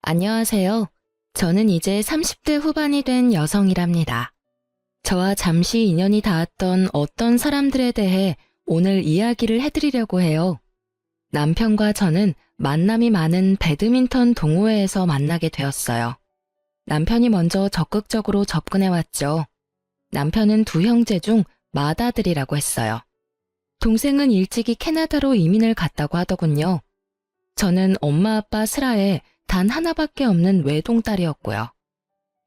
안녕하세요. 저는 이제 30대 후반이 된 여성이랍니다. 저와 잠시 인연이 닿았던 어떤 사람들에 대해 오늘 이야기를 해드리려고 해요. 남편과 저는 만남이 많은 배드민턴 동호회에서 만나게 되었어요. 남편이 먼저 적극적으로 접근해왔죠. 남편은 두 형제 중 맏아들이라고 했어요. 동생은 일찍이 캐나다로 이민을 갔다고 하더군요. 저는 엄마 아빠 슬하에 단 하나밖에 없는 외동딸이었고요.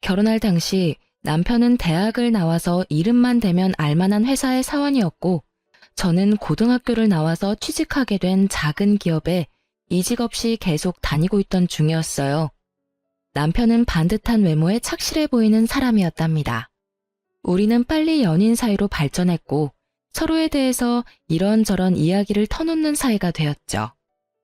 결혼할 당시 남편은 대학을 나와서 이름만 대면 알만한 회사의 사원이었고 저는 고등학교를 나와서 취직하게 된 작은 기업에 이직 없이 계속 다니고 있던 중이었어요. 남편은 반듯한 외모에 착실해 보이는 사람이었답니다. 우리는 빨리 연인 사이로 발전했고 서로에 대해서 이런저런 이야기를 터놓는 사이가 되었죠.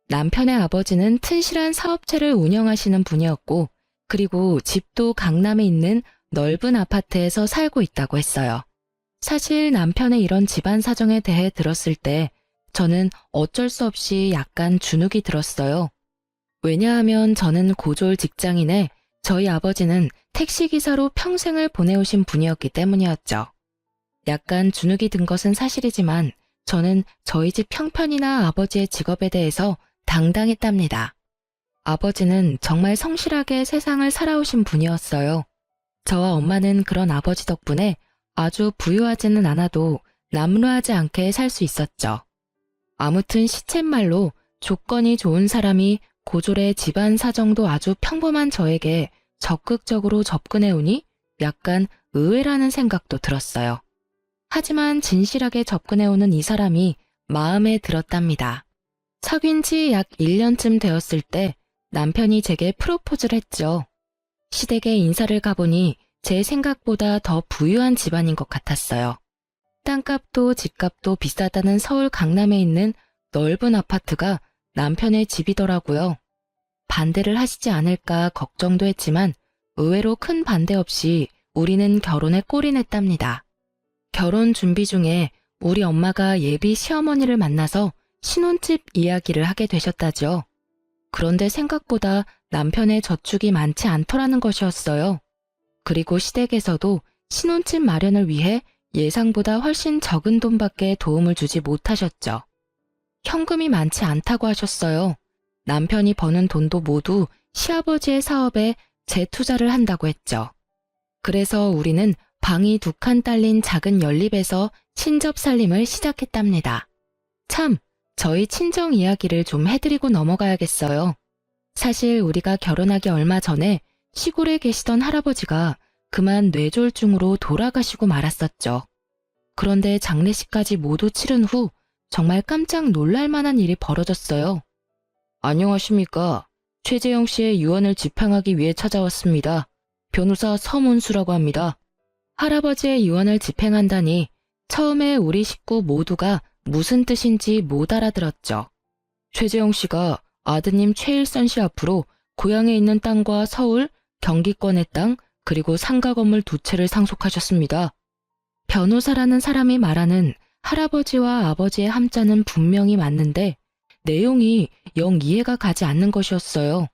남편의 아버지는 튼실한 사업체를 운영하시는 분이었고 그리고 집도 강남에 있는 넓은 아파트에서 살고 있다고 했어요. 사실 남편의 이런 집안 사정에 대해 들었을 때 저는 어쩔 수 없이 약간 주눅이 들었어요. 왜냐하면 저는 고졸 직장인에 저희 아버지는 택시기사로 평생을 보내오신 분이었기 때문이었죠. 약간 주눅이 든 것은 사실이지만 저는 저희 집 형편이나 아버지의 직업에 대해서 당당했답니다. 아버지는 정말 성실하게 세상을 살아오신 분이었어요. 저와 엄마는 그런 아버지 덕분에 아주 부유하지는 않아도 남루하지 않게 살 수 있었죠. 아무튼 시쳇말로 조건이 좋은 사람이 고졸의 집안 사정도 아주 평범한 저에게 적극적으로 접근해오니 약간 의외라는 생각도 들었어요. 하지만 진실하게 접근해오는 이 사람이 마음에 들었답니다. 사귄 지 약 1년쯤 되었을 때 남편이 제게 프로포즈를 했죠. 시댁에 인사를 가보니 제 생각보다 더 부유한 집안인 것 같았어요. 땅값도 집값도 비싸다는 서울 강남에 있는 넓은 아파트가 남편의 집이더라고요. 반대를 하시지 않을까 걱정도 했지만 의외로 큰 반대 없이 우리는 결혼에 골인했답니다. 결혼 준비 중에 우리 엄마가 예비 시어머니를 만나서 신혼집 이야기를 하게 되셨다죠. 그런데 생각보다 남편의 저축이 많지 않더라는 것이었어요. 그리고 시댁에서도 신혼집 마련을 위해 예상보다 훨씬 적은 돈밖에 도움을 주지 못하셨죠. 현금이 많지 않다고 하셨어요. 남편이 버는 돈도 모두 시아버지의 사업에 재투자를 한다고 했죠. 그래서 우리는 방이 2칸 딸린 작은 연립에서 친접 살림을 시작했답니다. 참, 저희 친정 이야기를 좀 해드리고 넘어가야겠어요. 사실 우리가 결혼하기 얼마 전에 시골에 계시던 할아버지가 그만 뇌졸중으로 돌아가시고 말았었죠. 그런데 장례식까지 모두 치른 후 정말 깜짝 놀랄 만한 일이 벌어졌어요. 안녕하십니까. 최재영 씨의 유언을 집행하기 위해 찾아왔습니다. 변호사 서문수라고 합니다. 할아버지의 유언을 집행한다니 처음에 우리 식구 모두가 무슨 뜻인지 못 알아들었죠. 최재영 씨가 아드님 최일선 씨 앞으로 고향에 있는 땅과 서울, 경기권의 땅, 그리고 상가 건물 2채를 상속하셨습니다. 변호사라는 사람이 말하는 할아버지와 아버지의 함자는 분명히 맞는데 내용이 영 이해가 가지 않는 것이었어요.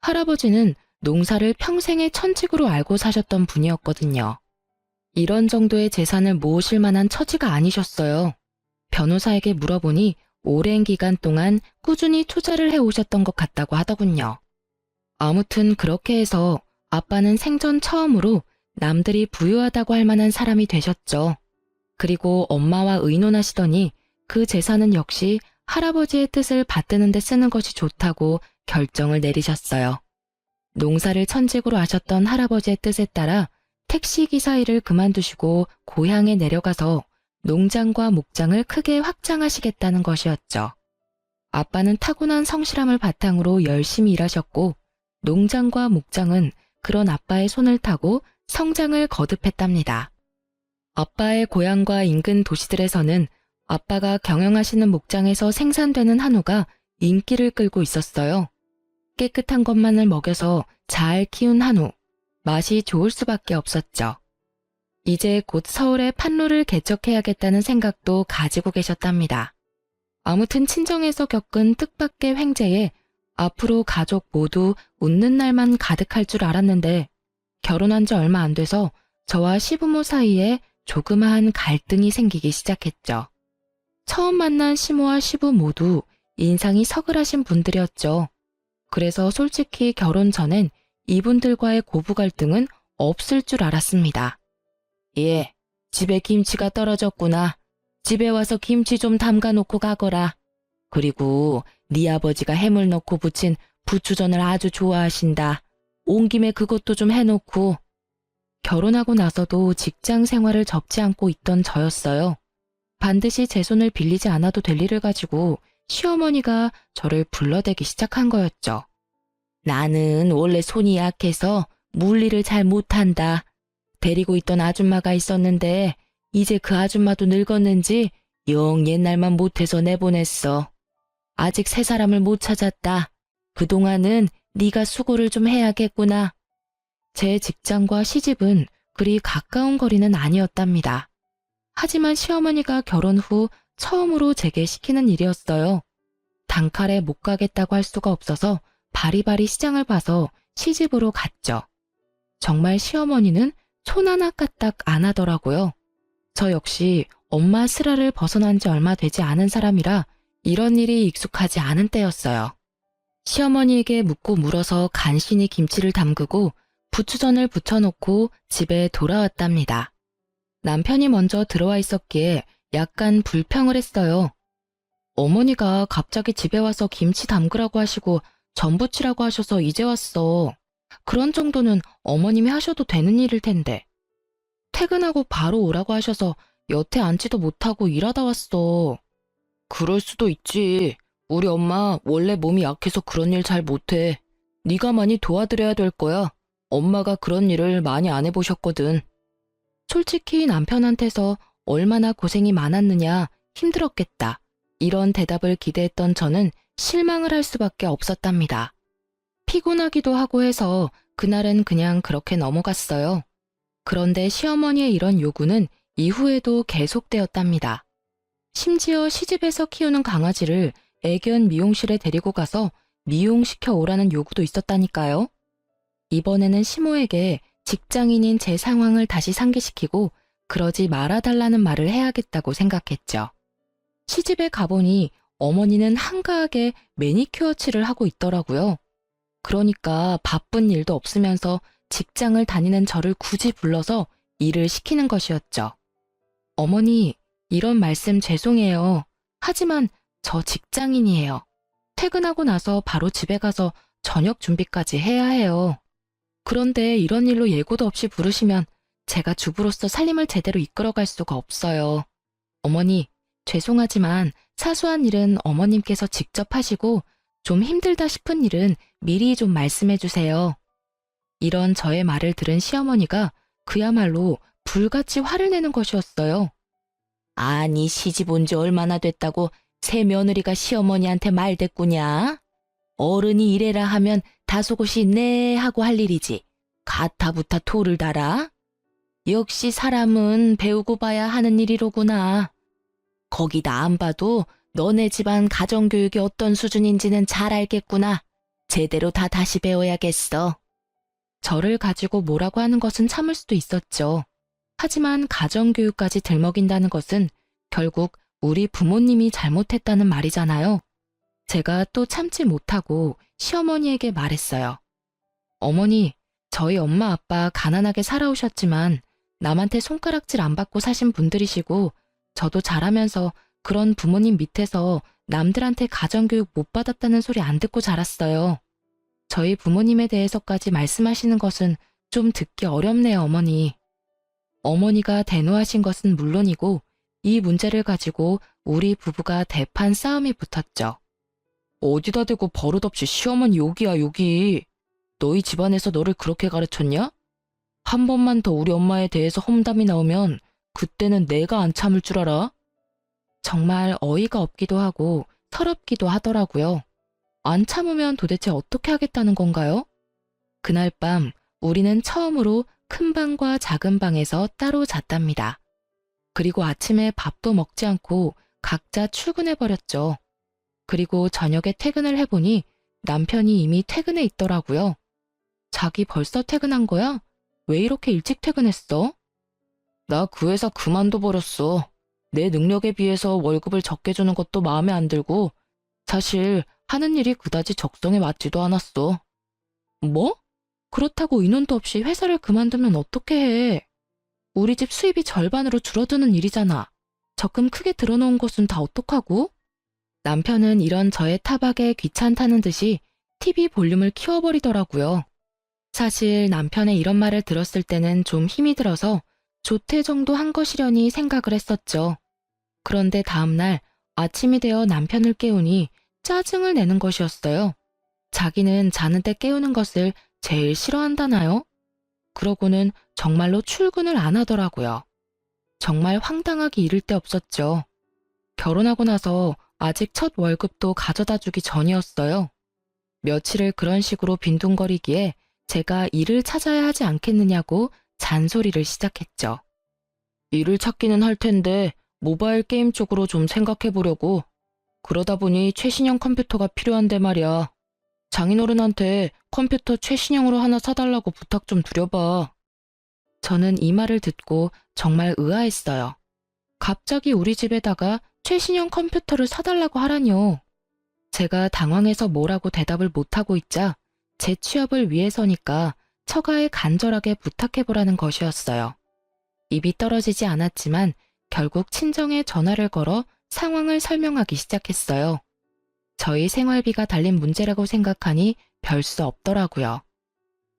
할아버지는 농사를 평생의 천직으로 알고 사셨던 분이었거든요. 이런 정도의 재산을 모으실 만한 처지가 아니셨어요. 변호사에게 물어보니 오랜 기간 동안 꾸준히 투자를 해오셨던 것 같다고 하더군요. 아무튼 그렇게 해서 아빠는 생전 처음으로 남들이 부유하다고 할 만한 사람이 되셨죠. 그리고 엄마와 의논하시더니 그 재산은 역시 할아버지의 뜻을 받드는 데 쓰는 것이 좋다고 결정을 내리셨어요. 농사를 천직으로 하셨던 할아버지의 뜻에 따라 택시기사 일을 그만두시고 고향에 내려가서 농장과 목장을 크게 확장하시겠다는 것이었죠. 아빠는 타고난 성실함을 바탕으로 열심히 일하셨고 농장과 목장은 그런 아빠의 손을 타고 성장을 거듭했답니다. 아빠의 고향과 인근 도시들에서는 아빠가 경영하시는 목장에서 생산되는 한우가 인기를 끌고 있었어요. 깨끗한 것만을 먹여서 잘 키운 한우, 맛이 좋을 수밖에 없었죠. 이제 곧 서울에 판로를 개척해야겠다는 생각도 가지고 계셨답니다. 아무튼 친정에서 겪은 뜻밖의 횡재에 앞으로 가족 모두 웃는 날만 가득할 줄 알았는데 결혼한 지 얼마 안 돼서 저와 시부모 사이에 조그마한 갈등이 생기기 시작했죠. 처음 만난 시모와 시부 모두 인상이 서글하신 분들이었죠. 그래서 솔직히 결혼 전엔 이분들과의 고부 갈등은 없을 줄 알았습니다. 예, 집에 김치가 떨어졌구나. 집에 와서 김치 좀 담가 놓고 가거라. 그리고 네 아버지가 해물 넣고 부친 부추전을 아주 좋아하신다. 온 김에 그것도 좀 해놓고. 결혼하고 나서도 직장 생활을 접지 않고 있던 저였어요. 반드시 제 손을 빌리지 않아도 될 일을 가지고 시어머니가 저를 불러대기 시작한 거였죠. 나는 원래 손이 약해서 물일을 잘 못한다. 데리고 있던 아줌마가 있었는데 이제 그 아줌마도 늙었는지 영 옛날만 못해서 내보냈어. 아직 새 사람을 못 찾았다. 그동안은 네가 수고를 좀 해야겠구나. 제 직장과 시집은 그리 가까운 거리는 아니었답니다. 하지만 시어머니가 결혼 후 처음으로 제게 시키는 일이었어요. 단칼에 못 가겠다고 할 수가 없어서 바리바리 시장을 봐서 시집으로 갔죠. 정말 시어머니는 손 하나 까딱 안 하더라고요. 저 역시 엄마 슬하를 벗어난 지 얼마 되지 않은 사람이라 이런 일이 익숙하지 않은 때였어요. 시어머니에게 묻고 물어서 간신히 김치를 담그고 부추전을 부쳐놓고 집에 돌아왔답니다. 남편이 먼저 들어와 있었기에 약간 불평을 했어요. 어머니가 갑자기 집에 와서 김치 담그라고 하시고 전 부치라고 하셔서 이제 왔어. 그런 정도는 어머님이 하셔도 되는 일일 텐데. 퇴근하고 바로 오라고 하셔서 여태 앉지도 못하고 일하다 왔어. 그럴 수도 있지. 우리 엄마 원래 몸이 약해서 그런 일 잘 못해. 네가 많이 도와드려야 될 거야. 엄마가 그런 일을 많이 안 해보셨거든. 솔직히 남편한테서 얼마나 고생이 많았느냐, 힘들었겠다. 이런 대답을 기대했던 저는 실망을 할 수밖에 없었답니다. 피곤하기도 하고 해서 그날은 그냥 그렇게 넘어갔어요. 그런데 시어머니의 이런 요구는 이후에도 계속되었답니다. 심지어 시집에서 키우는 강아지를 애견 미용실에 데리고 가서 미용시켜 오라는 요구도 있었다니까요. 이번에는 시모에게 직장인인 제 상황을 다시 상기시키고 그러지 말아달라는 말을 해야겠다고 생각했죠. 시집에 가보니 어머니는 한가하게 매니큐어 칠을 하고 있더라고요. 그러니까 바쁜 일도 없으면서 직장을 다니는 저를 굳이 불러서 일을 시키는 것이었죠. 어머니, 이런 말씀 죄송해요. 하지만 저 직장인이에요. 퇴근하고 나서 바로 집에 가서 저녁 준비까지 해야 해요. 그런데 이런 일로 예고도 없이 부르시면 제가 주부로서 살림을 제대로 이끌어갈 수가 없어요. 어머니, 죄송하지만 사소한 일은 어머님께서 직접 하시고 좀 힘들다 싶은 일은 미리 좀 말씀해 주세요. 이런 저의 말을 들은 시어머니가 그야말로 불같이 화를 내는 것이었어요. 아니, 시집 온 지 얼마나 됐다고 새 며느리가 시어머니한테 말대꾸냐? 어른이 이래라 하면 다소곳이 네 하고 할 일이지. 가타부타 토를 달아? 역시 사람은 배우고 봐야 하는 일이로구나. 거기다 안 봐도 너네 집안 가정교육이 어떤 수준인지는 잘 알겠구나. 제대로 다 다시 배워야겠어. 저를 가지고 뭐라고 하는 것은 참을 수도 있었죠. 하지만 가정교육까지 들먹인다는 것은 결국 우리 부모님이 잘못했다는 말이잖아요. 제가 또 참지 못하고 시어머니에게 말했어요. 어머니, 저희 엄마 아빠 가난하게 살아오셨지만 남한테 손가락질 안 받고 사신 분들이시고 저도 자라면서 그런 부모님 밑에서 남들한테 가정교육 못 받았다는 소리 안 듣고 자랐어요. 저희 부모님에 대해서까지 말씀하시는 것은 좀 듣기 어렵네요, 어머니. 어머니가 대노하신 것은 물론이고 이 문제를 가지고 우리 부부가 대판 싸움이 붙었죠. 어디다 대고 버릇없이 시어머니 욕이야, 욕이. 너희 집안에서 너를 그렇게 가르쳤냐? 한 번만 더 우리 엄마에 대해서 험담이 나오면 그때는 내가 안 참을 줄 알아? 정말 어이가 없기도 하고 서럽기도 하더라고요. 안 참으면 도대체 어떻게 하겠다는 건가요? 그날 밤 우리는 처음으로 큰 방과 작은 방에서 따로 잤답니다. 그리고 아침에 밥도 먹지 않고 각자 출근해버렸죠. 그리고 저녁에 퇴근을 해보니 남편이 이미 퇴근해 있더라고요. 자기 벌써 퇴근한 거야? 왜 이렇게 일찍 퇴근했어? 나 그 회사 그만둬 버렸어. 내 능력에 비해서 월급을 적게 주는 것도 마음에 안 들고 사실 하는 일이 그다지 적성에 맞지도 않았어. 뭐? 그렇다고 인원도 없이 회사를 그만두면 어떻게 해? 우리 집 수입이 절반으로 줄어드는 일이잖아. 적금 크게 들어놓은 것은 다 어떡하고? 남편은 이런 저의 타박에 귀찮다는 듯이 TV 볼륨을 키워버리더라고요. 사실 남편의 이런 말을 들었을 때는 좀 힘이 들어서 조퇴 정도 한 것이려니 생각을 했었죠. 그런데 다음날 아침이 되어 남편을 깨우니 짜증을 내는 것이었어요. 자기는 자는데 깨우는 것을 제일 싫어한다나요? 그러고는 정말로 출근을 안 하더라고요. 정말 황당하기 이를 데 없었죠. 결혼하고 나서 아직 첫 월급도 가져다 주기 전이었어요. 며칠을 그런 식으로 빈둥거리기에 제가 일을 찾아야 하지 않겠느냐고 잔소리를 시작했죠. 일을 찾기는 할 텐데 모바일 게임 쪽으로 좀 생각해 보려고. 그러다 보니 최신형 컴퓨터가 필요한데 말이야. 장인어른한테 컴퓨터 최신형으로 하나 사달라고 부탁 좀 드려봐. 저는 이 말을 듣고 정말 의아했어요. 갑자기 우리 집에다가 최신형 컴퓨터를 사달라고 하라뇨. 제가 당황해서 뭐라고 대답을 못하고 있자 제 취업을 위해서니까 처가에 간절하게 부탁해보라는 것이었어요. 입이 떨어지지 않았지만 결국 친정에 전화를 걸어 상황을 설명하기 시작했어요. 저희 생활비가 달린 문제라고 생각하니 별 수 없더라고요.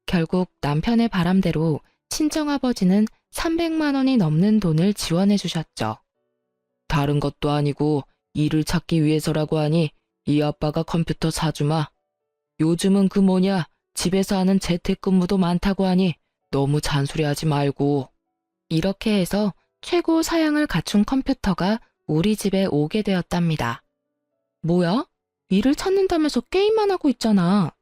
결국 남편의 바람대로 친정아버지는 300만 원이 넘는 돈을 지원해 주셨죠. 다른 것도 아니고 일을 찾기 위해서라고 하니 이 아빠가 컴퓨터 사주마. 요즘은 그 뭐냐 집에서 하는 재택근무도 많다고 하니 너무 잔소리하지 말고. 이렇게 해서 최고 사양을 갖춘 컴퓨터가 우리 집에 오게 되었답니다. 뭐야? 일을 찾는다면서 게임만 하고 있잖아.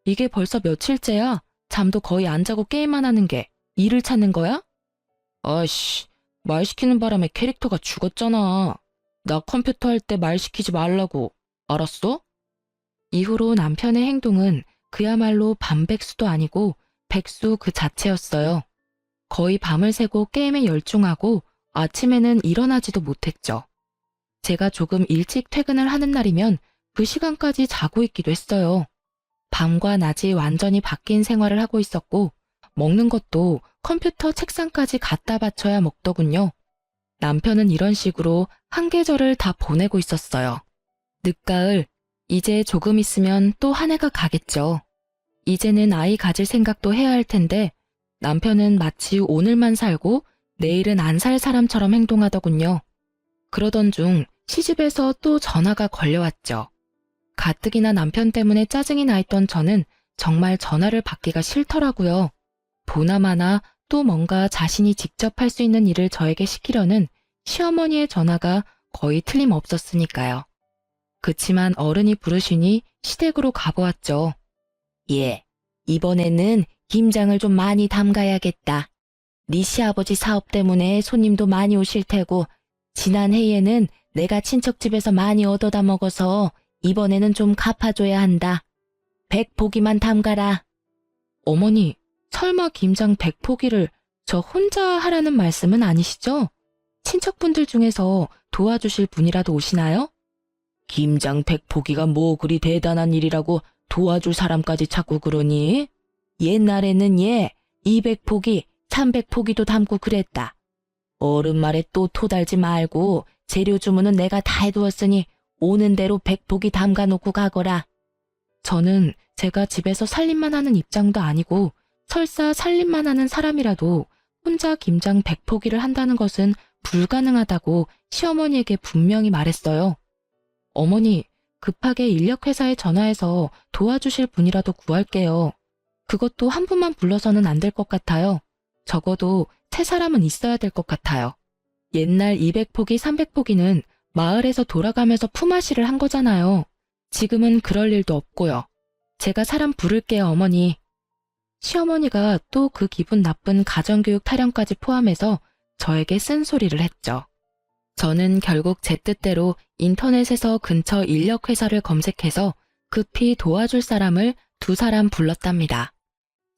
이게 벌써 며칠째야. 잠도 거의 안 자고 게임만 하는 게 일을 찾는 거야? 아이씨, 말 시키는 바람에 캐릭터가 죽었잖아. 나 컴퓨터 할 때 말 시키지 말라고. 알았어? 이후로 남편의 행동은 그야말로 반백수도 아니고 백수 그 자체였어요. 거의 밤을 새고 게임에 열중하고 아침에는 일어나지도 못했죠. 제가 조금 일찍 퇴근을 하는 날이면 그 시간까지 자고 있기도 했어요. 밤과 낮이 완전히 바뀐 생활을 하고 있었고 먹는 것도 컴퓨터 책상까지 갖다 바쳐야 먹더군요. 남편은 이런 식으로 한 계절을 다 보내고 있었어요. 늦가을, 이제 조금 있으면 또 한 해가 가겠죠. 이제는 아이 가질 생각도 해야 할 텐데 남편은 마치 오늘만 살고 내일은 안 살 사람처럼 행동하더군요. 그러던 중 시집에서 또 전화가 걸려왔죠. 가뜩이나 남편 때문에 짜증이 나 있던 저는 정말 전화를 받기가 싫더라고요. 보나마나 또 뭔가 자신이 직접 할 수 있는 일을 저에게 시키려는 시어머니의 전화가 거의 틀림없었으니까요. 그치만 어른이 부르시니 시댁으로 가보았죠. 예, 이번에는 김장을 좀 많이 담가야겠다. 네 시아버지 사업 때문에 손님도 많이 오실 테고 지난 해에는 내가 친척집에서 많이 얻어다 먹어서 이번에는 좀 갚아줘야 한다. 100포기만 담가라. 어머니, 설마 김장 100포기를 저 혼자 하라는 말씀은 아니시죠? 친척분들 중에서 도와주실 분이라도 오시나요? 김장 100포기가 뭐 그리 대단한 일이라고 도와줄 사람까지 찾고 그러니? 옛날에는 200포기, 300포기도 담고 그랬다. 어른 말에 또 토달지 말고 재료 주문은 내가 다 해두었으니 오는 대로 100포기 담가놓고 가거라. 저는 제가 집에서 살림만 하는 입장도 아니고 설사 살림만 하는 사람이라도 혼자 김장 100포기를 한다는 것은 불가능하다고 시어머니에게 분명히 말했어요. 어머니, 급하게 인력회사에 전화해서 도와주실 분이라도 구할게요. 그것도 한 분만 불러서는 안 될 것 같아요. 적어도 세 사람은 있어야 될 것 같아요. 옛날 200포기, 300포기는 마을에서 돌아가면서 품앗이를 한 거잖아요. 지금은 그럴 일도 없고요. 제가 사람 부를게요, 어머니. 시어머니가 또 그 기분 나쁜 가정교육 타령까지 포함해서 저에게 쓴소리를 했죠. 저는 결국 제 뜻대로 인터넷에서 근처 인력회사를 검색해서 급히 도와줄 사람을 2사람 불렀답니다.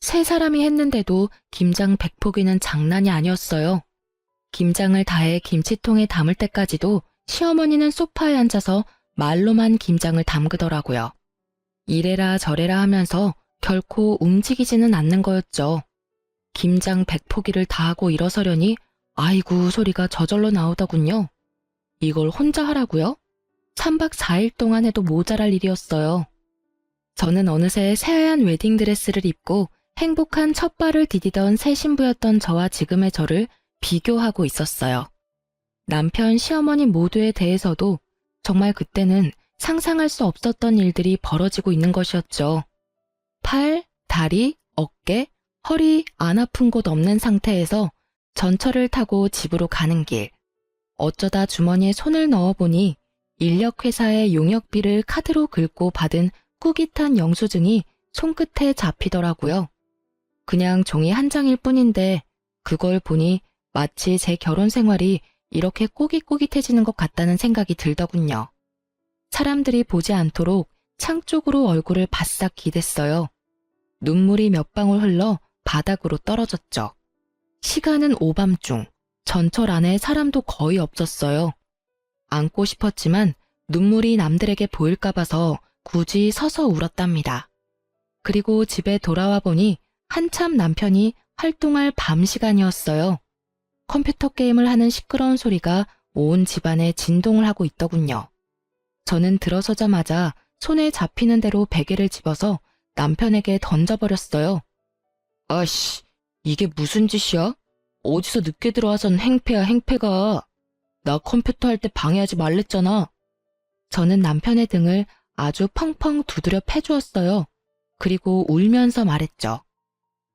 3사람이 했는데도 김장 100포기는 장난이 아니었어요. 김장을 다해 김치통에 담을 때까지도 시어머니는 소파에 앉아서 말로만 김장을 담그더라고요. 이래라 저래라 하면서 결코 움직이지는 않는 거였죠. 김장 100포기를 다 하고 일어서려니 아이고 소리가 저절로 나오더군요. 이걸 혼자 하라고요? 3박 4일 동안 해도 모자랄 일이었어요. 저는 어느새 새하얀 웨딩드레스를 입고 행복한 첫 발을 디디던 새 신부였던 저와 지금의 저를 비교하고 있었어요. 남편, 시어머니 모두에 대해서도 정말 그때는 상상할 수 없었던 일들이 벌어지고 있는 것이었죠. 팔, 다리, 어깨, 허리 안 아픈 곳 없는 상태에서 전철을 타고 집으로 가는 길. 어쩌다 주머니에 손을 넣어보니 인력회사의 용역비를 카드로 긁고 받은 꾸깃한 영수증이 손끝에 잡히더라고요. 그냥 종이 한 장일 뿐인데 그걸 보니 마치 제 결혼 생활이 이렇게 꼬깃꼬깃해지는 것 같다는 생각이 들더군요. 사람들이 보지 않도록 창 쪽으로 얼굴을 바싹 기댔어요. 눈물이 몇 방울 흘러 바닥으로 떨어졌죠. 시간은 오밤중, 전철 안에 사람도 거의 없었어요. 안고 싶었지만 눈물이 남들에게 보일까 봐서 굳이 서서 울었답니다. 그리고 집에 돌아와 보니 한참 남편이 활동할 밤 시간이었어요. 컴퓨터 게임을 하는 시끄러운 소리가 온 집안에 진동을 하고 있더군요. 저는 들어서자마자 손에 잡히는 대로 베개를 집어서 남편에게 던져버렸어요. 아씨, 이게 무슨 짓이야? 어디서 늦게 들어와선 행패야 행패가. 나 컴퓨터 할 때 방해하지 말랬잖아. 저는 남편의 등을 아주 펑펑 두드려 패주었어요. 그리고 울면서 말했죠.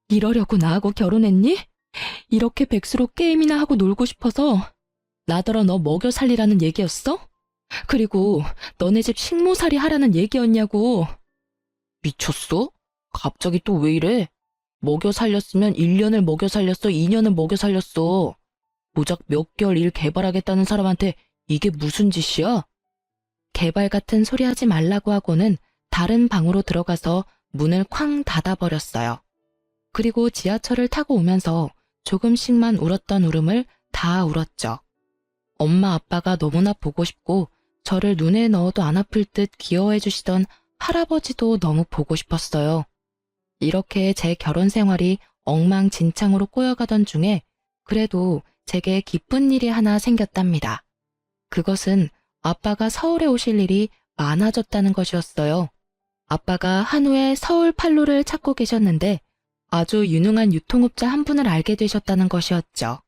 이러려고 나하고 결혼했니? 이렇게 백수로 게임이나 하고 놀고 싶어서 나더러 너 먹여 살리라는 얘기였어? 그리고 너네 집 식모살이 하라는 얘기였냐고. 미쳤어? 갑자기 또 왜 이래? 먹여 살렸으면 1년을 먹여 살렸어, 2년을 먹여 살렸어. 고작 몇 개월 일 개발하겠다는 사람한테 이게 무슨 짓이야? 개발 같은 소리 하지 말라고 하고는 다른 방으로 들어가서 문을 쾅 닫아버렸어요. 그리고 지하철을 타고 오면서 조금씩만 울었던 울음을 다 울었죠. 엄마 아빠가 너무나 보고 싶고 저를 눈에 넣어도 안 아플 듯 귀여워해 주시던 할아버지도 너무 보고 싶었어요. 이렇게 제 결혼 생활이 엉망진창으로 꼬여가던 중에 그래도 제게 기쁜 일이 하나 생겼답니다. 그것은 아빠가 서울에 오실 일이 많아졌다는 것이었어요. 아빠가 한우에 서울 판로를 찾고 계셨는데 아주 유능한 유통업자 한 분을 알게 되셨다는 것이었죠.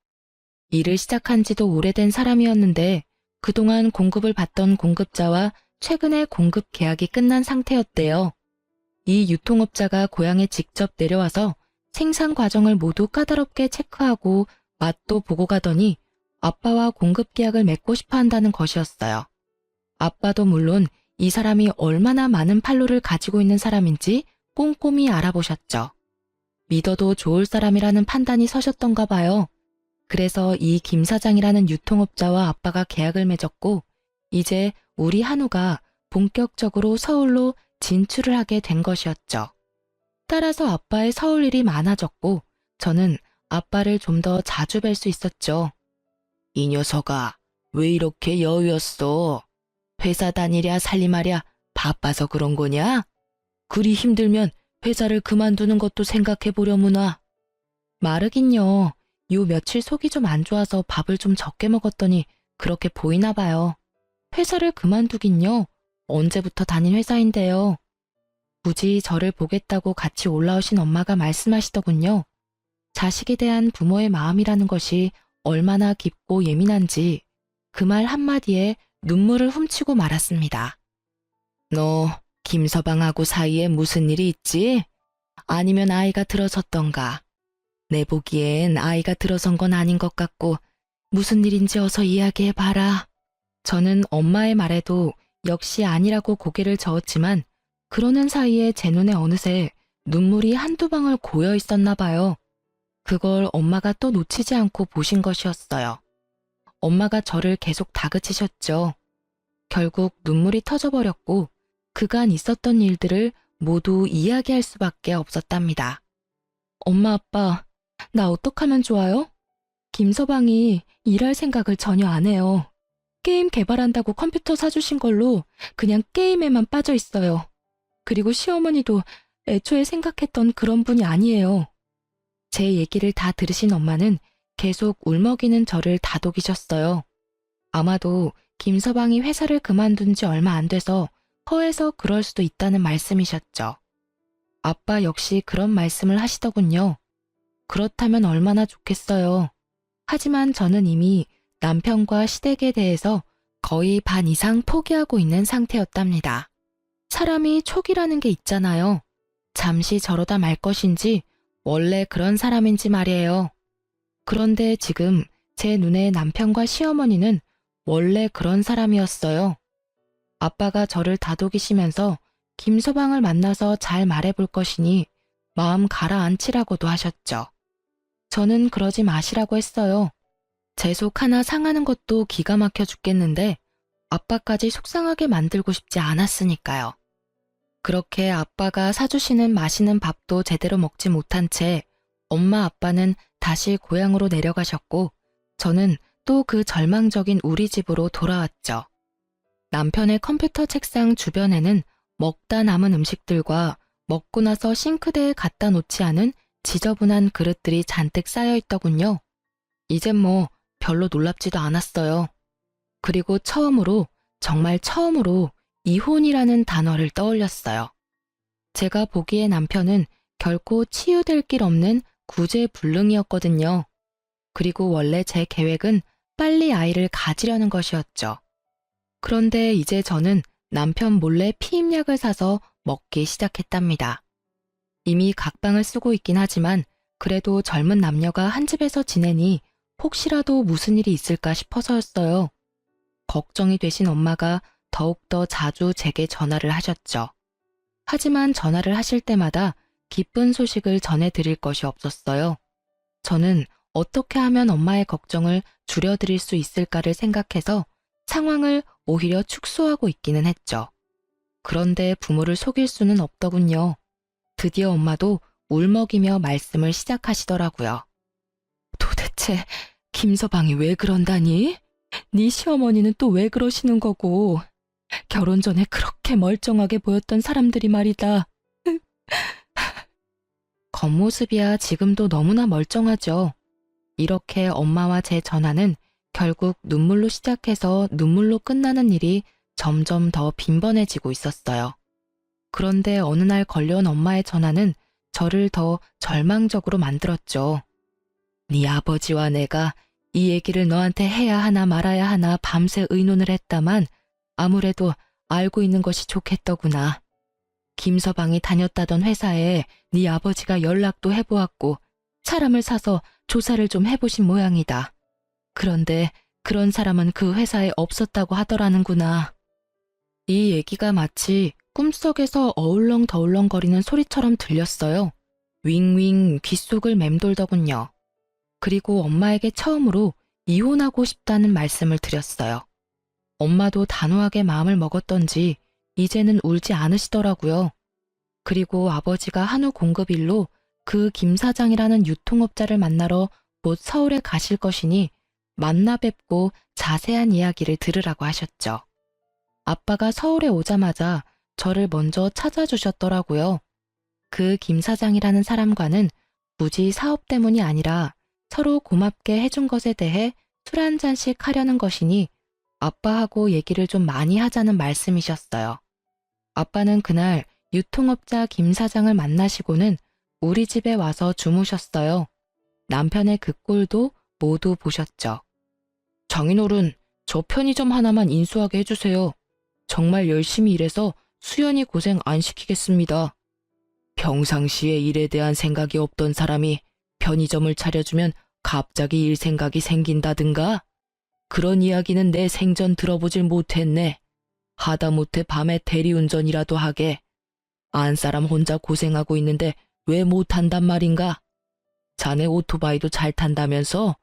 일을 시작한 지도 오래된 사람이었는데 그동안 공급을 받던 공급자와 최근에 공급 계약이 끝난 상태였대요. 이 유통업자가 고향에 직접 내려와서 생산 과정을 모두 까다롭게 체크하고 맛도 보고 가더니 아빠와 공급 계약을 맺고 싶어 한다는 것이었어요. 아빠도 물론 이 사람이 얼마나 많은 판로를 가지고 있는 사람인지 꼼꼼히 알아보셨죠. 믿어도 좋을 사람이라는 판단이 서셨던가 봐요. 그래서 이 김 사장이라는 유통업자와 아빠가 계약을 맺었고 이제 우리 한우가 본격적으로 서울로 진출을 하게 된 것이었죠. 따라서 아빠의 서울 일이 많아졌고 저는 아빠를 좀 더 자주 뵐 수 있었죠. 이 녀석아, 왜 이렇게 여유였어? 회사 다니랴 살림하랴 바빠서 그런 거냐? 그리 힘들면 회사를 그만두는 것도 생각해보려무나. 마르긴요. 요 며칠 속이 좀 안 좋아서 밥을 좀 적게 먹었더니 그렇게 보이나 봐요. 회사를 그만두긴요. 언제부터 다닌 회사인데요. 굳이 저를 보겠다고 같이 올라오신 엄마가 말씀하시더군요. 자식에 대한 부모의 마음이라는 것이 얼마나 깊고 예민한지 그 말 한마디에 눈물을 훔치고 말았습니다. 너 김서방하고 사이에 무슨 일이 있지? 아니면 아이가 들어섰던가? 내 보기엔 아이가 들어선 건 아닌 것 같고 무슨 일인지 어서 이야기해봐라. 저는 엄마의 말에도 역시 아니라고 고개를 저었지만 그러는 사이에 제 눈에 어느새 눈물이 한두 방울 고여 있었나 봐요. 그걸 엄마가 또 놓치지 않고 보신 것이었어요. 엄마가 저를 계속 다그치셨죠. 결국 눈물이 터져버렸고 그간 있었던 일들을 모두 이야기할 수밖에 없었답니다. 엄마, 아빠, 나 어떡하면 좋아요? 김서방이 일할 생각을 전혀 안 해요. 게임 개발한다고 컴퓨터 사주신 걸로 그냥 게임에만 빠져 있어요. 그리고 시어머니도 애초에 생각했던 그런 분이 아니에요. 제 얘기를 다 들으신 엄마는 계속 울먹이는 저를 다독이셨어요. 아마도 김서방이 회사를 그만둔 지 얼마 안 돼서 허해서 그럴 수도 있다는 말씀이셨죠. 아빠 역시 그런 말씀을 하시더군요. 그렇다면 얼마나 좋겠어요. 하지만 저는 이미 남편과 시댁에 대해서 거의 반 이상 포기하고 있는 상태였답니다. 사람이 촉이라는 게 있잖아요. 잠시 저러다 말 것인지 원래 그런 사람인지 말이에요. 그런데 지금 제 눈에 남편과 시어머니는 원래 그런 사람이었어요. 아빠가 저를 다독이시면서 김서방을 만나서 잘 말해볼 것이니 마음 가라앉히라고도 하셨죠. 저는 그러지 마시라고 했어요. 제 속 하나 상하는 것도 기가 막혀 죽겠는데 아빠까지 속상하게 만들고 싶지 않았으니까요. 그렇게 아빠가 사주시는 맛있는 밥도 제대로 먹지 못한 채 엄마 아빠는 다시 고향으로 내려가셨고 저는 또 그 절망적인 우리 집으로 돌아왔죠. 남편의 컴퓨터 책상 주변에는 먹다 남은 음식들과 먹고 나서 싱크대에 갖다 놓지 않은 지저분한 그릇들이 잔뜩 쌓여 있더군요. 이젠 뭐 별로 놀랍지도 않았어요. 그리고 처음으로, 정말 처음으로 이혼이라는 단어를 떠올렸어요. 제가 보기에 남편은 결코 치유될 길 없는 구제불능이었거든요. 그리고 원래 제 계획은 빨리 아이를 가지려는 것이었죠. 그런데 이제 저는 남편 몰래 피임약을 사서 먹기 시작했답니다. 이미 각방을 쓰고 있긴 하지만 그래도 젊은 남녀가 한 집에서 지내니 혹시라도 무슨 일이 있을까 싶어서였어요. 걱정이 되신 엄마가 더욱더 자주 제게 전화를 하셨죠. 하지만 전화를 하실 때마다 기쁜 소식을 전해드릴 것이 없었어요. 저는 어떻게 하면 엄마의 걱정을 줄여드릴 수 있을까를 생각해서 상황을 오히려 축소하고 있기는 했죠. 그런데 부모를 속일 수는 없더군요. 드디어 엄마도 울먹이며 말씀을 시작하시더라고요. 도대체 김서방이 왜 그런다니? 네 시어머니는 또 왜 그러시는 거고? 결혼 전에 그렇게 멀쩡하게 보였던 사람들이 말이다. 겉모습이야 지금도 너무나 멀쩡하죠. 이렇게 엄마와 제 전화는 결국 눈물로 시작해서 눈물로 끝나는 일이 점점 더 빈번해지고 있었어요. 그런데 어느 날 걸려온 엄마의 전화는 저를 더 절망적으로 만들었죠. 네 아버지와 내가 이 얘기를 너한테 해야 하나 말아야 하나 밤새 의논을 했다만 아무래도 알고 있는 것이 좋겠더구나. 김서방이 다녔다던 회사에 네 아버지가 연락도 해보았고 사람을 사서 조사를 좀 해보신 모양이다. 그런데 그런 사람은 그 회사에 없었다고 하더라는구나. 이 얘기가 마치 꿈속에서 어울렁더울렁거리는 소리처럼 들렸어요. 윙윙 귓속을 맴돌더군요. 그리고 엄마에게 처음으로 이혼하고 싶다는 말씀을 드렸어요. 엄마도 단호하게 마음을 먹었던지 이제는 울지 않으시더라고요. 그리고 아버지가 한우 공급일로 그 김 사장이라는 유통업자를 만나러 곧 서울에 가실 것이니 만나 뵙고 자세한 이야기를 들으라고 하셨죠. 아빠가 서울에 오자마자 저를 먼저 찾아주셨더라고요. 그 김 사장이라는 사람과는 굳이 사업 때문이 아니라 서로 고맙게 해준 것에 대해 술 한 잔씩 하려는 것이니 아빠하고 얘기를 좀 많이 하자는 말씀이셨어요. 아빠는 그날 유통업자 김 사장을 만나시고는 우리 집에 와서 주무셨어요. 남편의 그 꼴도 모두 보셨죠. 장인어른, 저 편의점 하나만 인수하게 해주세요. 정말 열심히 일해서 수연이 고생 안 시키겠습니다. 평상시에 일에 대한 생각이 없던 사람이 편의점을 차려주면 갑자기 일 생각이 생긴다든가? 그런 이야기는 내 생전 들어보질 못했네. 하다못해 밤에 대리운전이라도 하게. 안 사람 혼자 고생하고 있는데 왜 못한단 말인가? 자네 오토바이도 잘 탄다면서?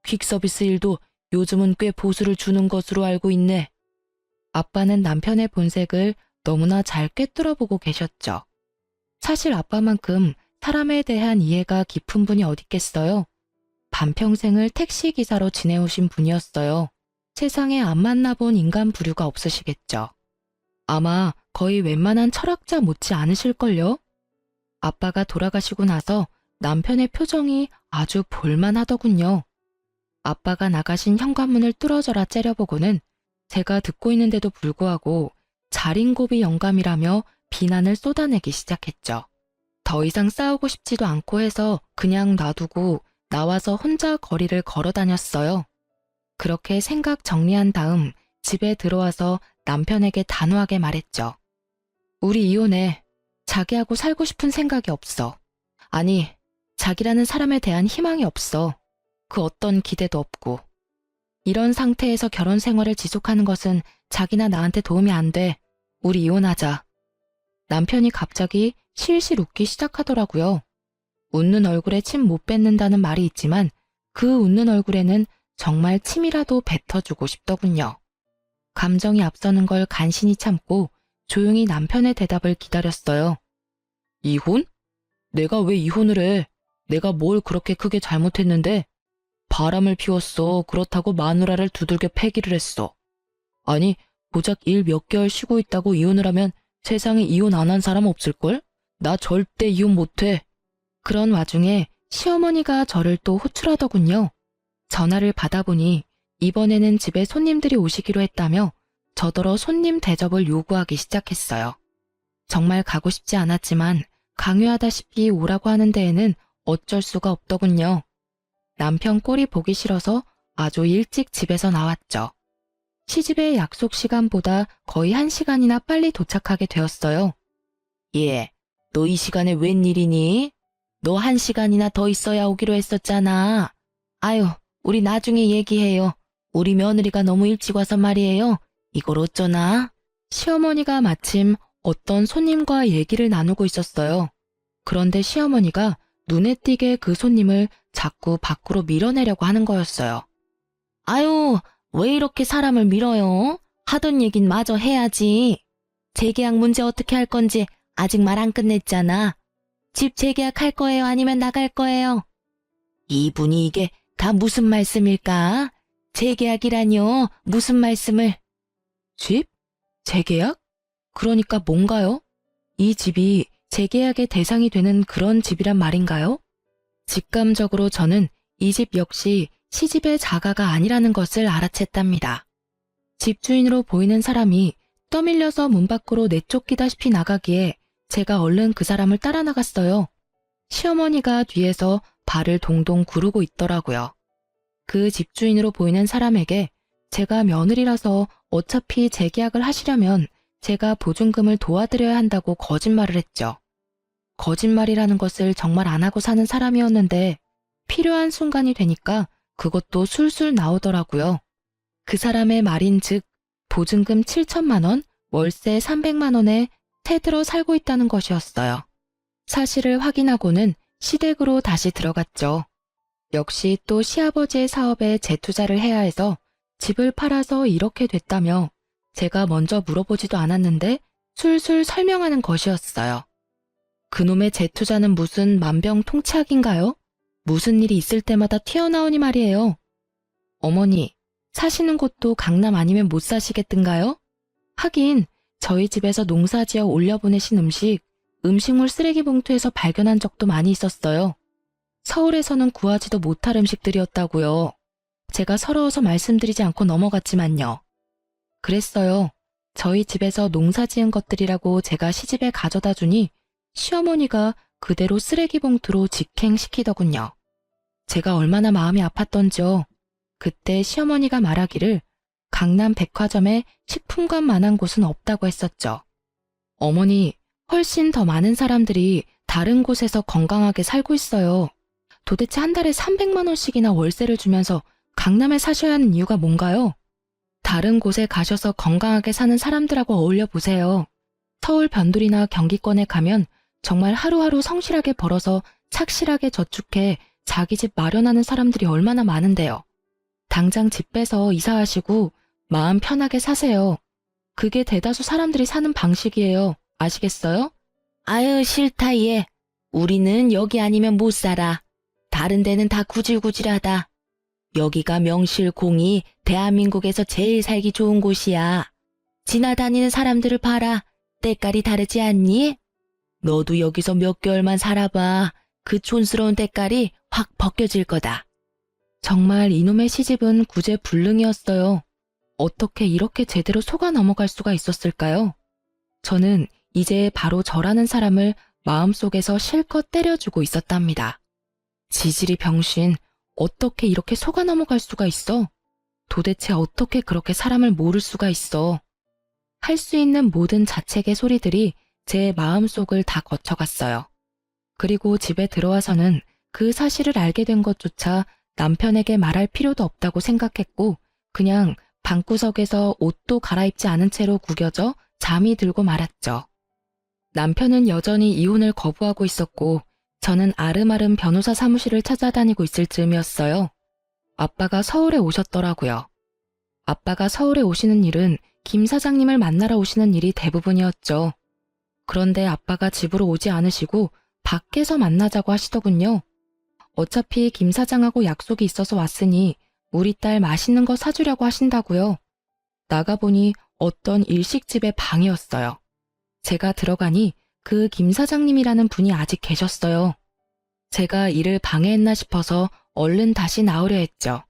퀵서비스 일도 요즘은 꽤 보수를 주는 것으로 알고 있네. 아빠는 남편의 본색을 너무나 잘 꿰뚫어보고 계셨죠. 사실 아빠만큼 사람에 대한 이해가 깊은 분이 어딨겠어요. 반평생을 택시기사로 지내오신 분이었어요. 세상에 안 만나본 인간 부류가 없으시겠죠. 아마 거의 웬만한 철학자 못지 않으실걸요? 아빠가 돌아가시고 나서 남편의 표정이 아주 볼만하더군요. 아빠가 나가신 현관문을 뚫어져라 째려보고는 제가 듣고 있는데도 불구하고 자린고비 영감이라며 비난을 쏟아내기 시작했죠. 더 이상 싸우고 싶지도 않고 해서 그냥 놔두고 나와서 혼자 거리를 걸어 다녔어요. 그렇게 생각 정리한 다음 집에 들어와서 남편에게 단호하게 말했죠. 우리 이혼해. 자기하고 살고 싶은 생각이 없어. 아니, 자기라는 사람에 대한 희망이 없어. 그 어떤 기대도 없고. 이런 상태에서 결혼 생활을 지속하는 것은 자기나 나한테 도움이 안 돼. 우리 이혼하자. 남편이 갑자기 실실 웃기 시작하더라고요. 웃는 얼굴에 침 못 뱉는다는 말이 있지만 그 웃는 얼굴에는 정말 침이라도 뱉어주고 싶더군요. 감정이 앞서는 걸 간신히 참고 조용히 남편의 대답을 기다렸어요. 이혼? 내가 왜 이혼을 해? 내가 뭘 그렇게 크게 잘못했는데? 바람을 피웠어. 그렇다고 마누라를 두들겨 패기를 했어. 아니, 고작 일 몇 개월 쉬고 있다고 이혼을 하면 세상에 이혼 안 한 사람 없을걸? 나 절대 이혼 못해. 그런 와중에 시어머니가 저를 또 호출하더군요. 전화를 받아보니 이번에는 집에 손님들이 오시기로 했다며 저더러 손님 대접을 요구하기 시작했어요. 정말 가고 싶지 않았지만 강요하다시피 오라고 하는 데에는 어쩔 수가 없더군요. 남편 꼴이 보기 싫어서 아주 일찍 집에서 나왔죠. 시집의 약속 시간보다 거의 1시간이나 빨리 도착하게 되었어요. 예, 너 이 시간에 웬일이니? 너 1시간이나 더 있어야 오기로 했었잖아. 아유, 우리 나중에 얘기해요. 우리 며느리가 너무 일찍 와서 말이에요. 이걸 어쩌나? 시어머니가 마침 어떤 손님과 얘기를 나누고 있었어요. 그런데 시어머니가 눈에 띄게 그 손님을 자꾸 밖으로 밀어내려고 하는 거였어요. 아유, 왜 이렇게 사람을 밀어요? 하던 얘긴 마저 해야지. 재계약 문제 어떻게 할 건지 아직 말 안 끝냈잖아. 집 재계약할 거예요? 아니면 나갈 거예요? 이분이 이게 다 무슨 말씀일까? 재계약이라뇨? 무슨 말씀을? 집? 재계약? 그러니까 뭔가요? 이 집이 재계약의 대상이 되는 그런 집이란 말인가요? 직감적으로 저는 이 집 역시 시집의 자가가 아니라는 것을 알아챘답니다. 집주인으로 보이는 사람이 떠밀려서 문 밖으로 내쫓기다시피 나가기에 제가 얼른 그 사람을 따라 나갔어요. 시어머니가 뒤에서 발을 동동 구르고 있더라고요. 그 집주인으로 보이는 사람에게 제가 며느리라서 어차피 재계약을 하시려면 제가 보증금을 도와드려야 한다고 거짓말을 했죠. 거짓말이라는 것을 정말 안 하고 사는 사람이었는데 필요한 순간이 되니까 그것도 술술 나오더라고요. 그 사람의 말인즉 보증금 7천만 원, 월세 300만 원에 새들어 살고 있다는 것이었어요. 사실을 확인하고는 시댁으로 다시 들어갔죠. 역시 또 시아버지의 사업에 재투자를 해야 해서 집을 팔아서 이렇게 됐다며 제가 먼저 물어보지도 않았는데 술술 설명하는 것이었어요. 그놈의 재투자는 무슨 만병통치약인가요? 무슨 일이 있을 때마다 튀어나오니 말이에요. 어머니, 사시는 곳도 강남 아니면 못 사시겠던가요? 하긴 저희 집에서 농사지어 올려보내신 음식물 쓰레기 봉투에서 발견한 적도 많이 있었어요. 서울에서는 구하지도 못할 음식들이었다고요. 제가 서러워서 말씀드리지 않고 넘어갔지만요. 그랬어요. 저희 집에서 농사지은 것들이라고 제가 시집에 가져다 주니 시어머니가 그대로 쓰레기 봉투로 직행시키더군요. 제가 얼마나 마음이 아팠던지요. 그때 시어머니가 말하기를 강남 백화점에 식품관만한 곳은 없다고 했었죠. 어머니, 훨씬 더 많은 사람들이 다른 곳에서 건강하게 살고 있어요. 도대체 한 달에 300만 원씩이나 월세를 주면서 강남에 사셔야 하는 이유가 뭔가요? 다른 곳에 가셔서 건강하게 사는 사람들하고 어울려 보세요. 서울 변두리나 경기권에 가면 정말 하루하루 성실하게 벌어서 착실하게 저축해 자기 집 마련하는 사람들이 얼마나 많은데요. 당장 집 빼서 이사하시고 마음 편하게 사세요. 그게 대다수 사람들이 사는 방식이에요. 아시겠어요? 아유, 싫다, 얘. 우리는 여기 아니면 못 살아. 다른 데는 다 구질구질하다. 여기가 명실공히 대한민국에서 제일 살기 좋은 곳이야. 지나다니는 사람들을 봐라. 때깔이 다르지 않니? 너도 여기서 몇 개월만 살아봐. 그 촌스러운 때깔이 확 벗겨질 거다. 정말 이놈의 시집은 구제불능이었어요. 어떻게 이렇게 제대로 속아 넘어갈 수가 있었을까요? 저는 이제 바로 저라는 사람을 마음속에서 실컷 때려주고 있었답니다. 지질이 병신, 어떻게 이렇게 속아 넘어갈 수가 있어? 도대체 어떻게 그렇게 사람을 모를 수가 있어? 할 수 있는 모든 자책의 소리들이 제 마음속을 다 거쳐갔어요. 그리고 집에 들어와서는 그 사실을 알게 된 것조차 남편에게 말할 필요도 없다고 생각했고 그냥 방구석에서 옷도 갈아입지 않은 채로 구겨져 잠이 들고 말았죠. 남편은 여전히 이혼을 거부하고 있었고 저는 아름아름 변호사 사무실을 찾아다니고 있을 즈음이었어요. 아빠가 서울에 오셨더라고요. 아빠가 서울에 오시는 일은 김 사장님을 만나러 오시는 일이 대부분이었죠. 그런데 아빠가 집으로 오지 않으시고 밖에서 만나자고 하시더군요. 어차피 김 사장하고 약속이 있어서 왔으니 우리 딸 맛있는 거 사주려고 하신다고요. 나가보니 어떤 일식집의 방이었어요. 제가 들어가니 그 김 사장님이라는 분이 아직 계셨어요. 제가 일을 방해했나 싶어서 얼른 다시 나오려 했죠.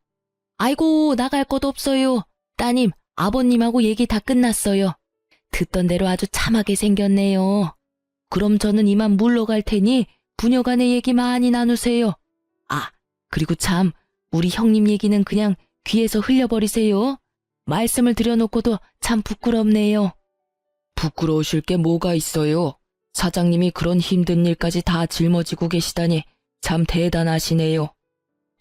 아이고, 나갈 것도 없어요. 따님, 아버님하고 얘기 다 끝났어요. 듣던 대로 아주 참하게 생겼네요. 그럼 저는 이만 물러갈 테니 부녀간의 얘기 많이 나누세요. 아, 그리고 참, 우리 형님 얘기는 그냥 귀에서 흘려버리세요. 말씀을 드려놓고도 참 부끄럽네요. 부끄러우실 게 뭐가 있어요? 사장님이 그런 힘든 일까지 다 짊어지고 계시다니 참 대단하시네요.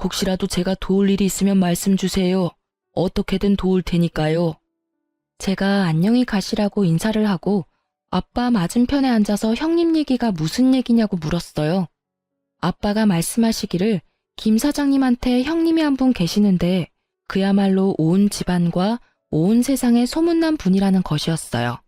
혹시라도 제가 도울 일이 있으면 말씀 주세요. 어떻게든 도울 테니까요. 제가 안녕히 가시라고 인사를 하고 아빠 맞은편에 앉아서 형님 얘기가 무슨 얘기냐고 물었어요. 아빠가 말씀하시기를 김 사장님한테 형님이 한 분 계시는데 그야말로 온 집안과 온 세상에 소문난 분이라는 것이었어요.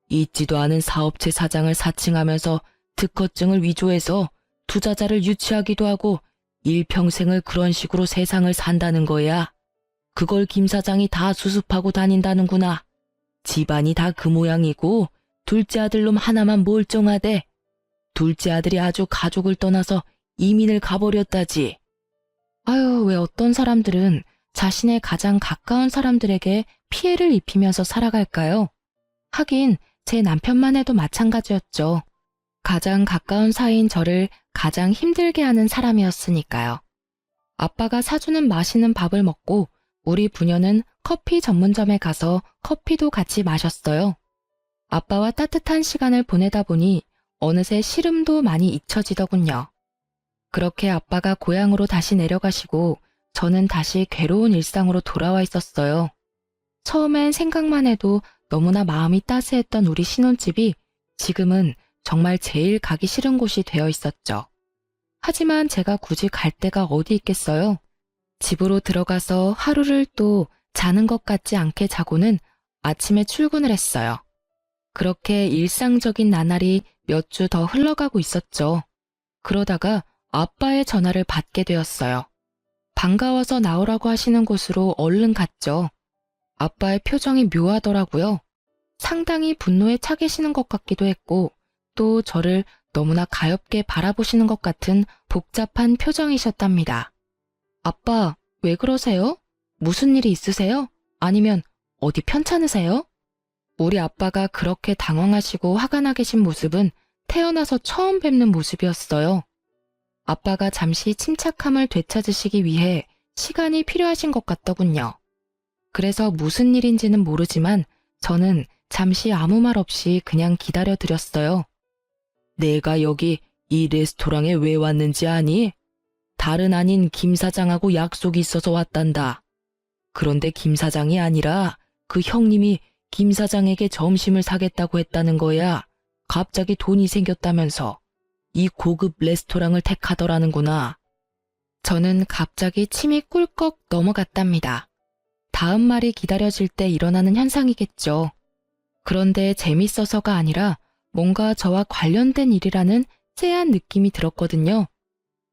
있지도 않은 사업체 사장을 사칭하면서 특허증을 위조해서 투자자를 유치하기도 하고 일평생을 그런 식으로 세상을 산다는 거야. 그걸 김 사장이 다 수습하고 다닌다는구나. 집안이 다 그 모양이고 둘째 아들놈 하나만 멀쩡하대. 둘째 아들이 아주 가족을 떠나서 이민을 가버렸다지. 아유, 왜 어떤 사람들은 자신의 가장 가까운 사람들에게 피해를 입히면서 살아갈까요? 하긴 제 남편만 해도 마찬가지였죠. 가장 가까운 사이인 저를 가장 힘들게 하는 사람이었으니까요. 아빠가 사주는 맛있는 밥을 먹고 우리 부녀는 커피 전문점에 가서 커피도 같이 마셨어요. 아빠와 따뜻한 시간을 보내다 보니 어느새 시름도 많이 잊혀지더군요. 그렇게 아빠가 고향으로 다시 내려가시고 저는 다시 괴로운 일상으로 돌아와 있었어요. 처음엔 생각만 해도 너무나 마음이 따스했던 우리 신혼집이 지금은 정말 제일 가기 싫은 곳이 되어 있었죠. 하지만 제가 굳이 갈 데가 어디 있겠어요? 집으로 들어가서 하루를 또 자는 것 같지 않게 자고는 아침에 출근을 했어요. 그렇게 일상적인 나날이 몇 주 더 흘러가고 있었죠. 그러다가 아빠의 전화를 받게 되었어요. 반가워서 나오라고 하시는 곳으로 얼른 갔죠. 아빠의 표정이 묘하더라고요. 상당히 분노에 차 계시는 것 같기도 했고 또 저를 너무나 가엾게 바라보시는 것 같은 복잡한 표정이셨답니다. 아빠, 왜 그러세요? 무슨 일이 있으세요? 아니면 어디 편찮으세요? 우리 아빠가 그렇게 당황하시고 화가 나 계신 모습은 태어나서 처음 뵙는 모습이었어요. 아빠가 잠시 침착함을 되찾으시기 위해 시간이 필요하신 것 같더군요. 그래서 무슨 일인지는 모르지만 저는 잠시 아무 말 없이 그냥 기다려드렸어요. 내가 여기 이 레스토랑에 왜 왔는지 아니? 다른 아닌 김 사장하고 약속이 있어서 왔단다. 그런데 김 사장이 아니라 그 형님이 김 사장에게 점심을 사겠다고 했다는 거야. 갑자기 돈이 생겼다면서 이 고급 레스토랑을 택하더라는구나. 저는 갑자기 침이 꿀꺽 넘어갔답니다. 다음 말이 기다려질 때 일어나는 현상이겠죠. 그런데 재밌어서가 아니라 뭔가 저와 관련된 일이라는 쎄한 느낌이 들었거든요.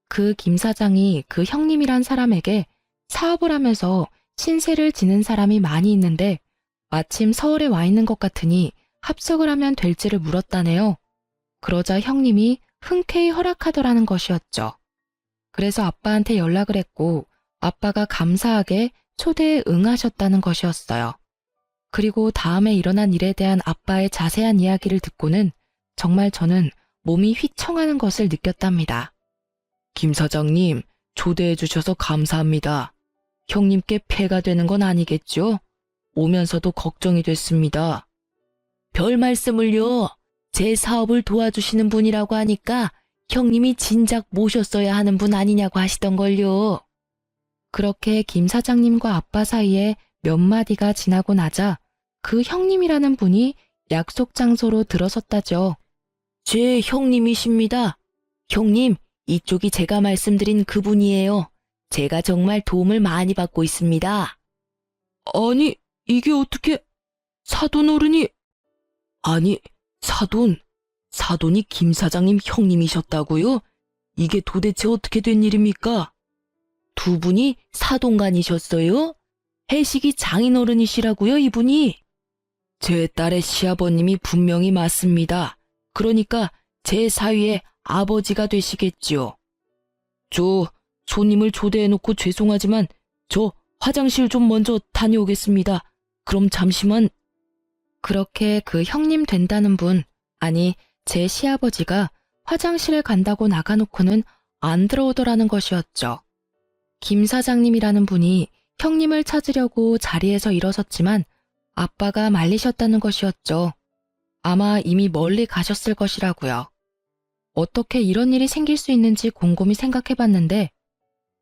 그 김 사장이 그 형님이란 사람에게 사업을 하면서 신세를 지는 사람이 많이 있는데 마침 서울에 와 있는 것 같으니 합석을 하면 될지를 물었다네요. 그러자 형님이 흔쾌히 허락하더라는 것이었죠. 그래서 아빠한테 연락을 했고 아빠가 감사하게 초대에 응하셨다는 것이었어요. 그리고 다음에 일어난 일에 대한 아빠의 자세한 이야기를 듣고는 정말 저는 몸이 휘청하는 것을 느꼈답니다. 김 사장님, 초대해 주셔서 감사합니다. 형님께 폐가 되는 건 아니겠죠? 오면서도 걱정이 됐습니다. 별 말씀을요. 제 사업을 도와주시는 분이라고 하니까 형님이 진작 모셨어야 하는 분 아니냐고 하시던걸요. 그렇게 김 사장님과 아빠 사이에 몇 마디가 지나고 나자 그 형님이라는 분이 약속 장소로 들어섰다죠. 제 형님이십니다. 형님, 이쪽이 제가 말씀드린 그분이에요. 제가 정말 도움을 많이 받고 있습니다. 아니, 이게 어떻게... 사돈 어른이... 아니, 사돈이 김 사장님 형님이셨다고요? 이게 도대체 어떻게 된 일입니까? 두 분이 사돈간이셨어요? 해식이 장인어른이시라고요, 이분이? 제 딸의 시아버님이 분명히 맞습니다. 그러니까 제 사위의 아버지가 되시겠지요. 저 손님을 초대해놓고 죄송하지만 저 화장실 좀 먼저 다녀오겠습니다. 그럼 잠시만. 그렇게 그 형님 된다는 분, 아니 제 시아버지가 화장실에 간다고 나가놓고는 안 들어오더라는 것이었죠. 김 사장님이라는 분이 형님을 찾으려고 자리에서 일어섰지만 아빠가 말리셨다는 것이었죠. 아마 이미 멀리 가셨을 것이라고요. 어떻게 이런 일이 생길 수 있는지 곰곰이 생각해봤는데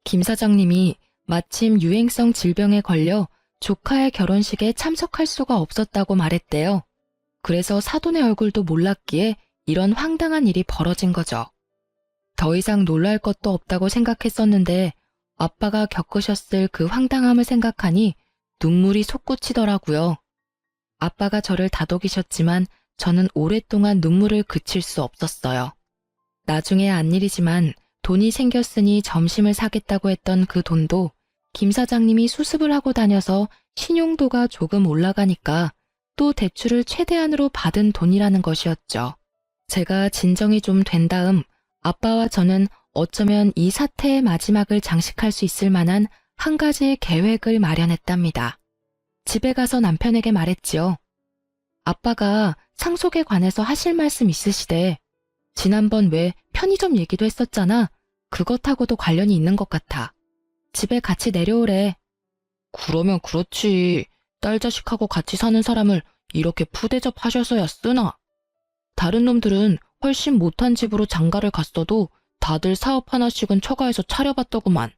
김 사장님이 마침 유행성 질병에 걸려 조카의 결혼식에 참석할 수가 없었다고 말했대요. 그래서 사돈의 얼굴도 몰랐기에 이런 황당한 일이 벌어진 거죠. 더 이상 놀랄 것도 없다고 생각했었는데 아빠가 겪으셨을 그 황당함을 생각하니 눈물이 솟구치더라고요. 아빠가 저를 다독이셨지만 저는 오랫동안 눈물을 그칠 수 없었어요. 나중에 안 일이지만 돈이 생겼으니 점심을 사겠다고 했던 그 돈도 김 사장님이 수습을 하고 다녀서 신용도가 조금 올라가니까 또 대출을 최대한으로 받은 돈이라는 것이었죠. 제가 진정이 좀 된 다음 아빠와 저는 어쩌면 이 사태의 마지막을 장식할 수 있을 만한 한 가지의 계획을 마련했답니다. 집에 가서 남편에게 말했지요. 아빠가 상속에 관해서 하실 말씀 있으시대. 지난번 왜 편의점 얘기도 했었잖아. 그것하고도 관련이 있는 것 같아. 집에 같이 내려오래. 그러면 그렇지. 딸 자식하고 같이 사는 사람을 이렇게 푸대접 하셔서야 쓰나. 다른 놈들은 훨씬 못한 집으로 장가를 갔어도 다들 사업 하나씩은 처가에서 차려봤더구만.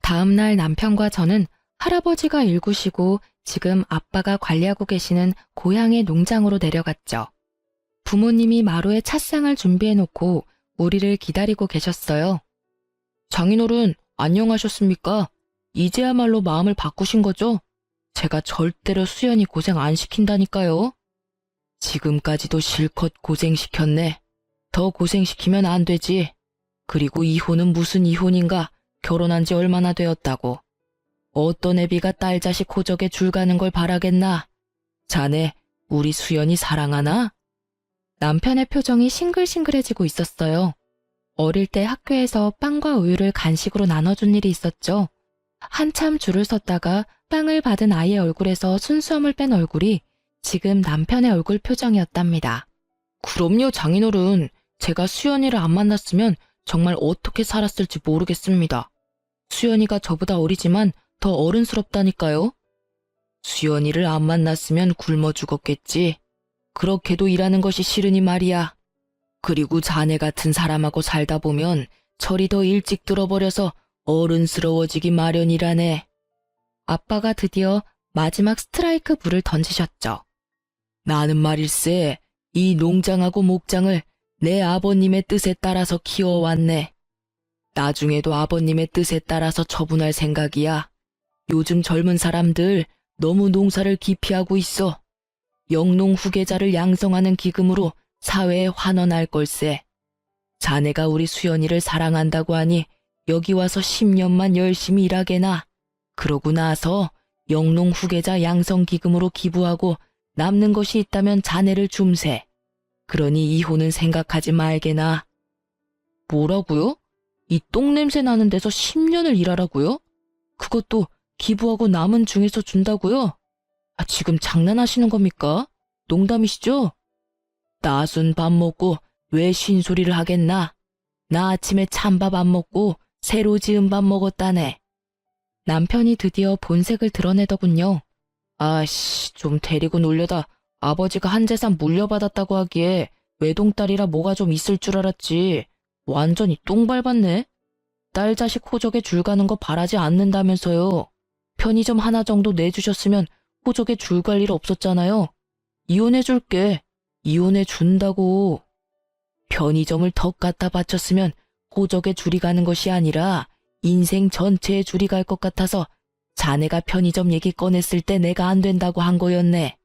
다음날 남편과 저는 할아버지가 일구시고 지금 아빠가 관리하고 계시는 고향의 농장으로 내려갔죠. 부모님이 마루에 찻상을 준비해놓고 우리를 기다리고 계셨어요. 장인어른, 안녕하셨습니까? 이제야말로 마음을 바꾸신 거죠? 제가 절대로 수연이 고생 안 시킨다니까요. 지금까지도 실컷 고생시켰네. 더 고생시키면 안 되지. 그리고 이혼은 무슨 이혼인가? 결혼한 지 얼마나 되었다고. 어떤 애비가 딸 자식 호적에 줄 가는 걸 바라겠나? 자네, 우리 수연이 사랑하나? 남편의 표정이 싱글싱글해지고 있었어요. 어릴 때 학교에서 빵과 우유를 간식으로 나눠준 일이 있었죠. 한참 줄을 섰다가 빵을 받은 아이의 얼굴에서 순수함을 뺀 얼굴이 지금 남편의 얼굴 표정이었답니다. 그럼요, 장인어른. 제가 수연이를 안 만났으면 정말 어떻게 살았을지 모르겠습니다. 수연이가 저보다 어리지만 더 어른스럽다니까요. 수연이를 안 만났으면 굶어 죽었겠지. 그렇게도 일하는 것이 싫으니 말이야. 그리고 자네 같은 사람하고 살다 보면 철이 더 일찍 들어버려서 어른스러워지기 마련이라네. 아빠가 드디어 마지막 스트라이크 불을 던지셨죠. 나는 말일세, 이 농장하고 목장을 내 아버님의 뜻에 따라서 키워왔네. 나중에도 아버님의 뜻에 따라서 처분할 생각이야. 요즘 젊은 사람들 너무 농사를 기피하고 있어. 영농 후계자를 양성하는 기금으로 사회에 환원할 걸세. 자네가 우리 수연이를 사랑한다고 하니 여기 와서 10년만 열심히 일하게나. 그러고 나서 영농 후계자 양성 기금으로 기부하고 남는 것이 있다면 자네를 줌세. 그러니 이혼은 생각하지 말게나. 뭐라고요? 이 똥냄새 나는 데서 10년을 일하라고요? 그것도 기부하고 남은 중에서 준다고요? 아, 지금 장난하시는 겁니까? 농담이시죠? 나순 밥 먹고 왜 쉰소리를 하겠나? 나 아침에 찬밥 안 먹고 새로 지은 밥 먹었다네. 남편이 드디어 본색을 드러내더군요. 아씨, 좀 데리고 놀려다 아버지가 한 재산 물려받았다고 하기에 외동딸이라 뭐가 좀 있을 줄 알았지. 완전히 똥 밟았네. 딸 자식 호적에 줄 가는 거 바라지 않는다면서요. 편의점 하나 정도 내주셨으면 호적에 줄 갈 일 없었잖아요. 이혼해줄게. 이혼해준다고. 편의점을 덕 갖다 바쳤으면 호적에 줄이 가는 것이 아니라 인생 전체에 줄이 갈 것 같아서 자네가 편의점 얘기 꺼냈을 때 내가 안 된다고 한 거였네.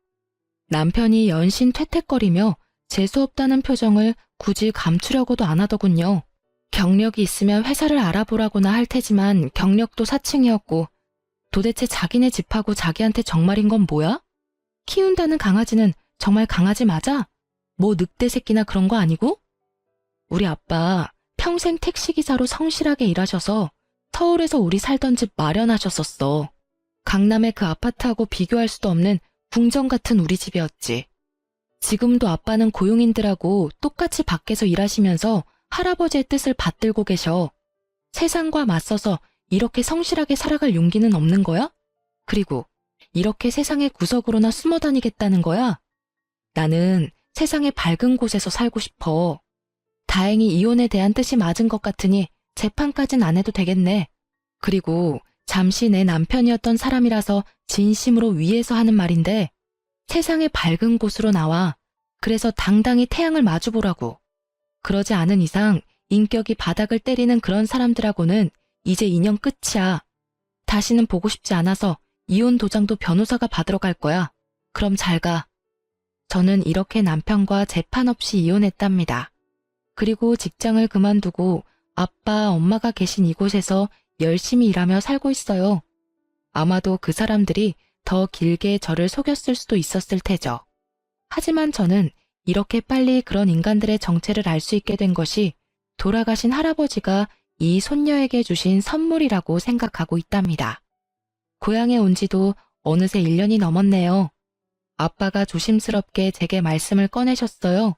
남편이 연신 퇴퇴거리며 재수없다는 표정을 굳이 감추려고도 안 하더군요. 경력이 있으면 회사를 알아보라고나 할 테지만 경력도 사칭이었고 도대체 자기네 집하고 자기한테 정말인 건 뭐야? 키운다는 강아지는 정말 강아지 맞아? 뭐 늑대 새끼나 그런 거 아니고? 우리 아빠 평생 택시기사로 성실하게 일하셔서 서울에서 우리 살던 집 마련하셨었어. 강남의 그 아파트하고 비교할 수도 없는 궁전 같은 우리 집이었지. 지금도 아빠는 고용인들하고 똑같이 밖에서 일하시면서 할아버지의 뜻을 받들고 계셔. 세상과 맞서서 이렇게 성실하게 살아갈 용기는 없는 거야? 그리고 이렇게 세상의 구석으로나 숨어 다니겠다는 거야? 나는 세상의 밝은 곳에서 살고 싶어. 다행히 이혼에 대한 뜻이 맞은 것 같으니 재판까진 안 해도 되겠네. 그리고 잠시 내 남편이었던 사람이라서 진심으로 위해서 하는 말인데 세상의 밝은 곳으로 나와. 그래서 당당히 태양을 마주보라고. 그러지 않은 이상 인격이 바닥을 때리는 그런 사람들하고는 이제 인연 끝이야. 다시는 보고 싶지 않아서 이혼 도장도 변호사가 받으러 갈 거야. 그럼 잘 가. 저는 이렇게 남편과 재판 없이 이혼했답니다. 그리고 직장을 그만두고 아빠, 엄마가 계신 이곳에서 열심히 일하며 살고 있어요. 아마도 그 사람들이 더 길게 저를 속였을 수도 있었을 테죠. 하지만 저는 이렇게 빨리 그런 인간들의 정체를 알 수 있게 된 것이 돌아가신 할아버지가 이 손녀에게 주신 선물이라고 생각하고 있답니다. 고향에 온 지도 어느새 1년이 넘었네요. 아빠가 조심스럽게 제게 말씀을 꺼내셨어요.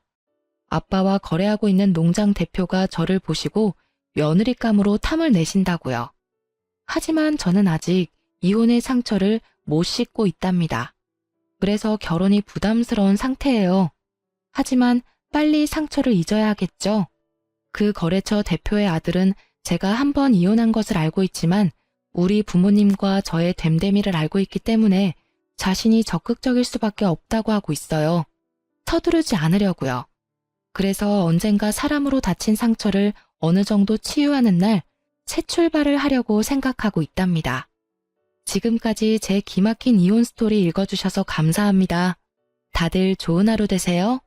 아빠와 거래하고 있는 농장 대표가 저를 보시고 며느리감으로 탐을 내신다고요. 하지만 저는 아직 이혼의 상처를 못 씻고 있답니다. 그래서 결혼이 부담스러운 상태예요. 하지만 빨리 상처를 잊어야 하겠죠. 그 거래처 대표의 아들은 제가 한 번 이혼한 것을 알고 있지만 우리 부모님과 저의 됨됨이를 알고 있기 때문에 자신이 적극적일 수밖에 없다고 하고 있어요. 서두르지 않으려고요. 그래서 언젠가 사람으로 다친 상처를 어느 정도 치유하는 날 새 출발을 하려고 생각하고 있답니다. 지금까지 제 기막힌 이혼 스토리 읽어주셔서 감사합니다. 다들 좋은 하루 되세요.